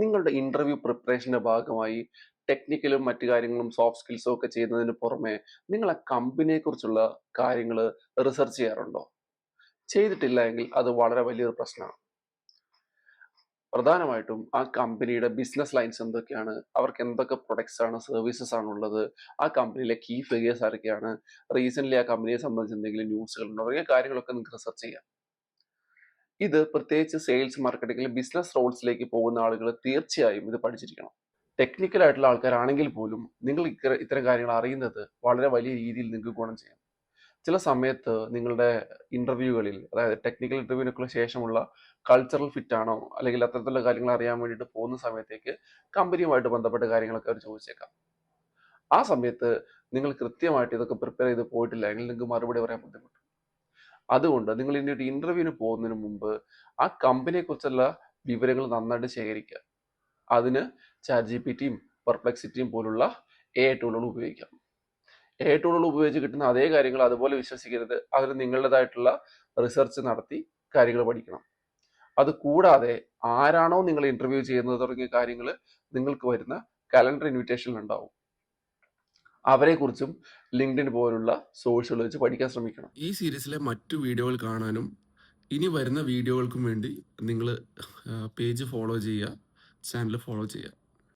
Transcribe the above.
നിങ്ങളുടെ ഇന്റർവ്യൂ പ്രിപ്പറേഷന്റെ ഭാഗമായി ടെക്നിക്കലും മറ്റു കാര്യങ്ങളും സോഫ്റ്റ് സ്കിൽസും ഒക്കെ ചെയ്യുന്നതിന് പുറമെ നിങ്ങൾ ആ കമ്പനിയെ കുറിച്ചുള്ള കാര്യങ്ങൾ റിസർച്ച് ചെയ്യാറുണ്ടോ? ചെയ്തിട്ടില്ല എങ്കിൽ അത് വളരെ വലിയൊരു പ്രശ്നമാണ്. പ്രധാനമായിട്ടും ആ കമ്പനിയുടെ ബിസിനസ് ലൈൻസ് എന്തൊക്കെയാണ്, അവർക്ക് എന്തൊക്കെ പ്രൊഡക്ട്സ് ആണ് സർവീസസ് ആണ് ഉള്ളത്, ആ കമ്പനിയിലെ കീ ഫിഗേഴ്സ് ആരൊക്കെയാണ്, റീസെന്റ് ആ കമ്പനിയെ സംബന്ധിച്ച് എന്തെങ്കിലും ന്യൂസുകൾ ഉണ്ടോ, തുടങ്ങിയ കാര്യങ്ങളൊക്കെ നിങ്ങൾക്ക് റിസർച്ച് ചെയ്യാം. ഇത് പ്രത്യേകിച്ച് സെയിൽസ് മാർക്കറ്റിംഗിൽ ബിസിനസ് റോൾസിലേക്ക് പോകുന്ന ആളുകൾ തീർച്ചയായും ഇത് പഠിച്ചിരിക്കണം. ടെക്നിക്കൽ ആയിട്ടുള്ള ആൾക്കാരാണെങ്കിൽ പോലും നിങ്ങൾ ഇത്തരം കാര്യങ്ങൾ അറിയുന്നത് വളരെ വലിയ രീതിയിൽ നിങ്ങൾക്ക് ഗുണം ചെയ്യും. ചില സമയത്ത് നിങ്ങളുടെ ഇന്റർവ്യൂകളിൽ, അതായത് ടെക്നിക്കൽ ഇന്റർവ്യൂവിനൊക്കെ ശേഷമുള്ള കൾച്ചറൽ ഫിറ്റ് ആണോ അല്ലെങ്കിൽ അത്തരത്തിലുള്ള കാര്യങ്ങൾ അറിയാൻ വേണ്ടിയിട്ട് പോകുന്ന സമയത്തേക്ക് കമ്പനിയുമായിട്ട് ബന്ധപ്പെട്ട കാര്യങ്ങളൊക്കെ അവർ ചോദിച്ചേക്കാം. ആ സമയത്ത് നിങ്ങൾ കൃത്യമായിട്ട് ഇതൊക്കെ പ്രിപ്പയർ ചെയ്ത് പോയിട്ടില്ല എങ്കിൽ നിങ്ങൾക്ക് മറുപടി പറയാൻ ബുദ്ധിമുട്ടും. അതുകൊണ്ട് നിങ്ങൾ ഇനി ഒരു ഇന്റർവ്യൂവിന് പോകുന്നതിന് മുമ്പ് ആ കമ്പനിയെ കുറിച്ചുള്ള വിവരങ്ങൾ നന്നായിട്ട് ശേഖരിക്കുക. അതിന് ചാറ്റ് ജി പി ടിയും പെർപ്ലെക്സിറ്റിയും പോലുള്ള ടൂളുകൾ ഉപയോഗിക്കാം. ടൂളുകൾ ഉപയോഗിച്ച് കിട്ടുന്ന അതേ കാര്യങ്ങൾ അതുപോലെ വിശ്വസിക്കരുത്. അതിന് നിങ്ങളുടേതായിട്ടുള്ള റിസർച്ച് നടത്തി കാര്യങ്ങൾ പഠിക്കണം. അത് കൂടാതെ ആരാണോ നിങ്ങൾ ഇന്റർവ്യൂ ചെയ്യുന്നത് തുടങ്ങിയ കാര്യങ്ങൾ നിങ്ങൾക്ക് വരുന്ന കലണ്ടർ ഇൻവിറ്റേഷനിൽ ഉണ്ടാവും. അവരെ കുറിച്ചും ലിങ്ക്ഡിൻ പോലുള്ള സോഴ്സുകൾ വെച്ച് പഠിക്കാൻ ശ്രമിക്കണം. ഈ സീരീസിലെ മറ്റു വീഡിയോകൾ കാണാനും ഇനി വരുന്ന വീഡിയോകൾക്കും വേണ്ടി നിങ്ങൾ പേജ് ഫോളോ ചെയ്യുക, ചാനൽ ഫോളോ ചെയ്യുക.